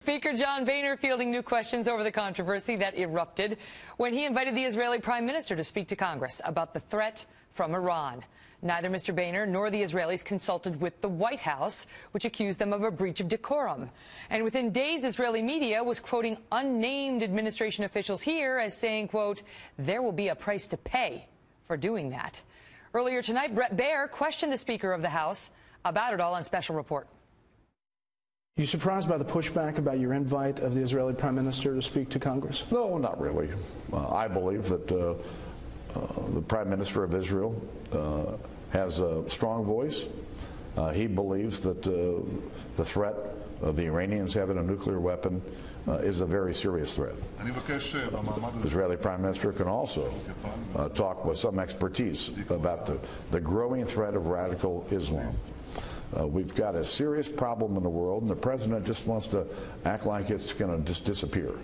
Speaker John Boehner fielding new questions over the controversy that erupted when he invited the Israeli Prime Minister to speak to Congress about the threat from Iran. Neither Mr. Boehner nor the Israelis consulted with the White House, which accused them of a breach of decorum. And within days, Israeli media was quoting unnamed administration officials here as saying, quote, there will be a price to pay for doing that. Earlier tonight, Bret Baier questioned the Speaker of the House about it all on Special Report. You surprised by the pushback about your invite of the Israeli Prime Minister to speak to Congress? No, not really. I believe that the Prime Minister of Israel has a strong voice. He believes that the threat of the Iranians having a nuclear weapon is a very serious threat. The Israeli Prime Minister can also talk with some expertise about the growing threat of radical Islam. We've got a serious problem in the world, and the president just wants to act like it's going to just disappear.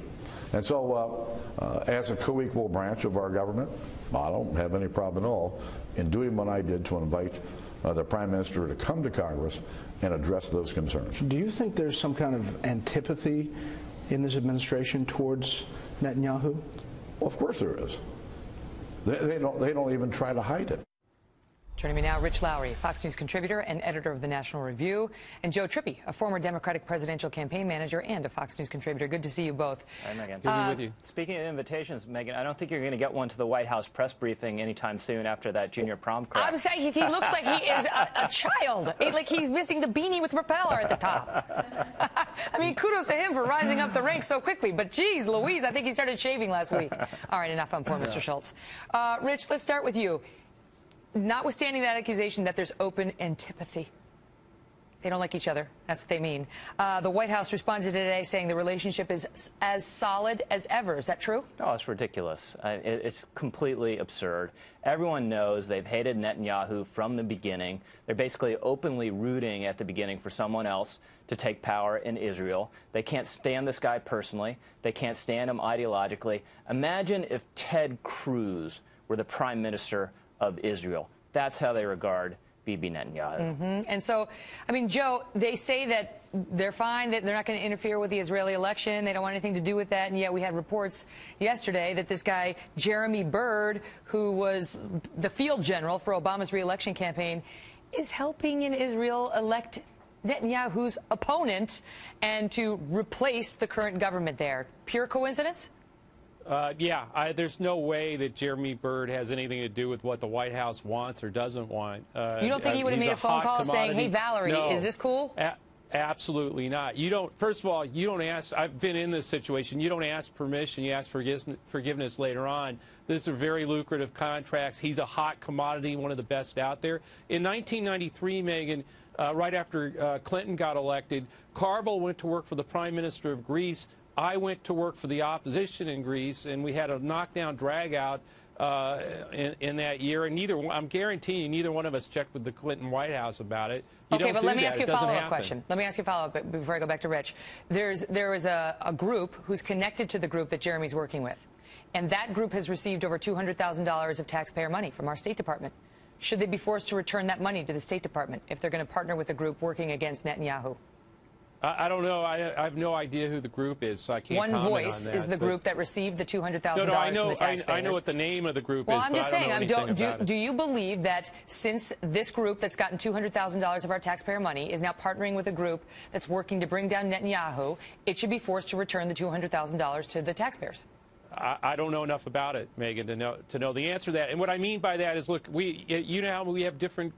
And so, as a co-equal branch of our government, I don't have any problem at all in doing what I did to invite the Prime Minister to come to Congress and address those concerns. Do you think there's some kind of antipathy in this administration towards Netanyahu? Well, of course there is. They don't even try to hide it. Joining me now, Rich Lowry, Fox News contributor and editor of the National Review, and Joe Trippi, a former Democratic presidential campaign manager and a Fox News contributor. Good to see you both. Hi, Megyn. Good to be with you. Speaking of invitations, Megyn, I don't think you're going to get one to the White House press briefing anytime soon after that junior prom crash. I was saying, he looks like he is a child. Like he's missing the beanie with propeller at the top. I mean, kudos to him for rising up the ranks so quickly. But geez, Louise, I think he started shaving last week. All right, enough on poor Mr. Schultz. Rich, let's start with you. Notwithstanding that accusation that there's open antipathy, they don't like each other. That's what they mean. The White House responded today saying the relationship is as solid as ever. Is that true? Oh, it's ridiculous. It's completely absurd. Everyone knows they've hated Netanyahu from the beginning. They're basically openly rooting at the beginning for someone else to take power in Israel. They can't stand this guy personally. They can't stand him ideologically. Imagine if Ted Cruz were the prime minister of Israel. That's how they regard Bibi Netanyahu. And so, I mean, Joe, they say that they're fine, that they're not going to interfere with the Israeli election. They don't want anything to do with that. And yet we had reports yesterday that this guy, Jeremy Byrd, who was the field general for Obama's re-election campaign, is helping in Israel elect Netanyahu's opponent and to replace the current government there. Pure coincidence? There's no way that Jeremy Byrd has anything to do with what the White House wants or doesn't want. You don't think he would have made a phone call saying, hey, Valerie, is this cool? Absolutely not. You don't. First of all, you don't ask. I've been in this situation. You don't ask permission. You ask forgiveness later on. These are very lucrative contracts. He's a hot commodity, one of the best out there. In 1993, Megyn, right after Clinton got elected, Carville went to work for the Prime Minister of Greece. I went to work for the opposition in Greece, and we had a knockdown, drag-out in that year. And I'm guaranteeing you, neither one of us checked with the Clinton White House about it. Okay, but let me ask you a follow-up question. Let me ask you a follow-up before I go back to Rich. There is a group who's connected to the group that Jeremy's working with, and that group has received over $200,000 of taxpayer money from our State Department. Should they be forced to return that money to the State Department if they're going to partner with a group working against Netanyahu? I don't know. I have no idea who the group is, so I can't comment on that. One Voice is the group that received the $200,000 from the taxpayers. I know what the name of the group is, well, I'm but just I don't know anything about it. Do you believe that since this group that's gotten $200,000 of our taxpayer money is now partnering with a group that's working to bring down Netanyahu, it should be forced to return the $200,000 to the taxpayers? I don't know enough about it, Megyn, to know the answer to that. And what I mean by that is, look, you know how we have different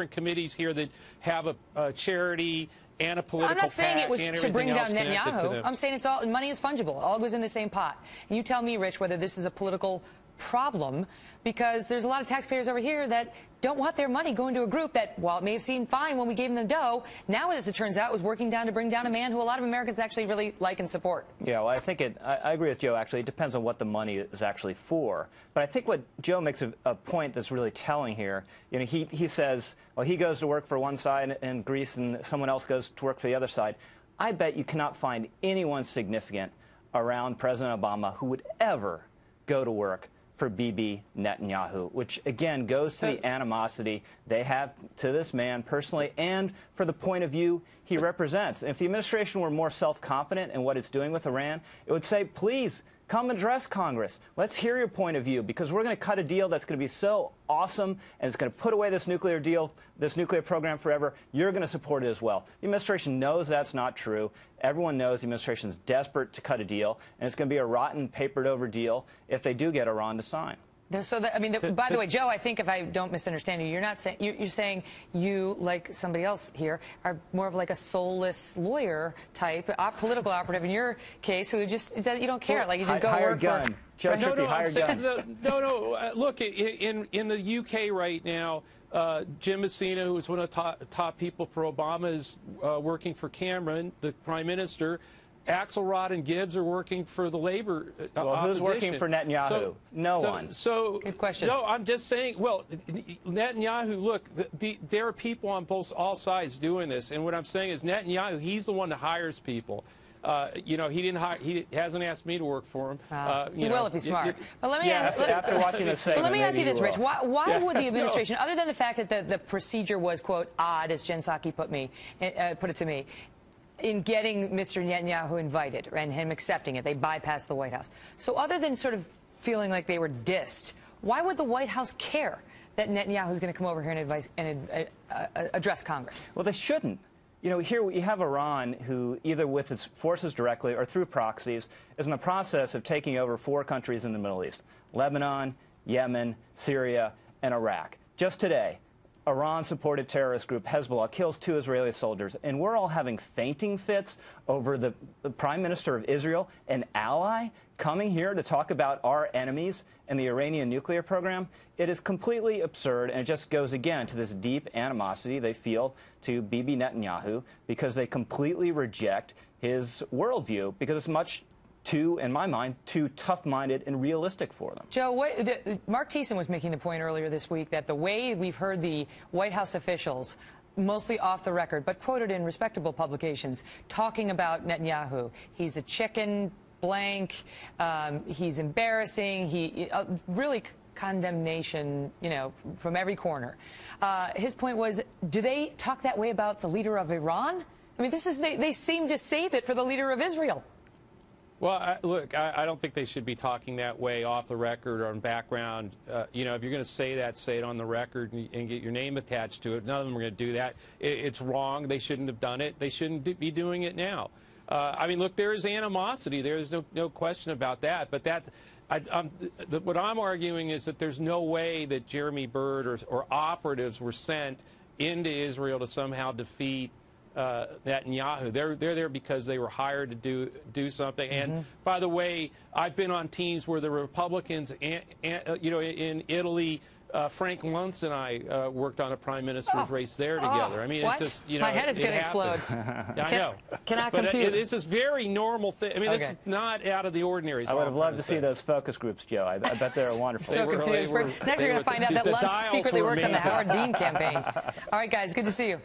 committees here that have a charity and a political I'm not saying it was to bring down Netanyahu. To I'm saying it's all money is fungible. All goes in the same pot. And you tell me, Rich, whether this is a political problem, because there's a lot of taxpayers over here that don't want their money going to a group that, while it may have seemed fine when we gave them the dough, now, as it turns out, was working down to bring down a man who a lot of Americans actually really like and support. Yeah, well, I think I agree with Joe, actually. It depends on what the money is actually for. But I think what Joe makes a point that's really telling here, you know, he says, well, he goes to work for one side in Greece and someone else goes to work for the other side. I bet you cannot find anyone significant around President Obama who would ever go to work for Bibi Netanyahu, which again goes to the animosity they have to this man personally and for the point of view he represents. And if the administration were more self-confident in what it's doing with Iran, it would say, please, come address Congress. Let's hear your point of view, because we're going to cut a deal that's going to be so awesome and it's going to put away this nuclear deal, this nuclear program forever. You're going to support it as well. The administration knows that's not true. Everyone knows the administration is desperate to cut a deal, and it's going to be a rotten, papered-over deal if they do get Iran to sign. So, by the way, Joe, I think if I don't misunderstand you, you're not saying you're saying you, like somebody else here, are more of like a soulless lawyer type, political operative in your case, who just you don't care, like you just go work for. Joe Right? Trippi, hire gun. Look, in the UK right now, Jim Messina, who was one of the top people for Obama, is working for Cameron, the Prime Minister. Axelrod and Gibbs are working for the Labor Well, who's working for Netanyahu? No one. So good question. No, I'm just saying. Well, Netanyahu. Look, there are people on all sides doing this, and what I'm saying is Netanyahu. He's the one that hires people. He didn't hire. He hasn't asked me to work for him. He will if he's smart. But let me after watching this segment, let me ask you this, Rich. will. Why would the administration, other than the fact that the procedure was quote odd, as Jen Psaki put it to me, in getting Mr. Netanyahu invited and him accepting it, they bypassed the White House. So other than sort of feeling like they were dissed, why would the White House care that Netanyahu is going to come over here and address Congress? Well, they shouldn't. Here we have Iran, who either with its forces directly or through proxies is in the process of taking over 4 countries in the Middle East: Lebanon, Yemen, Syria, and Iraq. Just today, Iran-supported terrorist group Hezbollah kills 2 Israeli soldiers, and we're all having fainting fits over the Prime Minister of Israel, an ally, coming here to talk about our enemies and the Iranian nuclear program. It is completely absurd, and it just goes again to this deep animosity they feel to Bibi Netanyahu because they completely reject his worldview, because it's much too, in my mind, too tough-minded and realistic for them. Joe, Mark Thiessen was making the point earlier this week that the way we've heard the White House officials, mostly off the record, but quoted in respectable publications, talking about Netanyahu, he's a chicken, blank, he's embarrassing, he really condemnation, from every corner. His point was, do they talk that way about the leader of Iran? I mean, they seem to save it for the leader of Israel. Well, look, I don't think they should be talking that way off the record or on background. If you're going to say that, say it on the record and get your name attached to it. None of them are going to do that. It's wrong. They shouldn't have done it. They shouldn't be doing it now. Look, there is animosity. There is no question about that. But what I'm arguing is that there's no way that Jeremy Byrd or operatives were sent into Israel to somehow defeat Netanyahu. They're there because they were hired to do something. And by the way, I've been on teams where the Republicans, in Italy, Frank Luntz and I worked on a prime minister's race there together. I mean, what? It's just, my head is going to explode. I know. Cannot but compute. This is very normal thing. I mean, this is not out of the ordinary. I would have loved to see those focus groups, Joe. I bet they're wonderful. So confused. Next, we're going to find out that Luntz secretly worked on the Howard Dean campaign. All right, guys, good to see you.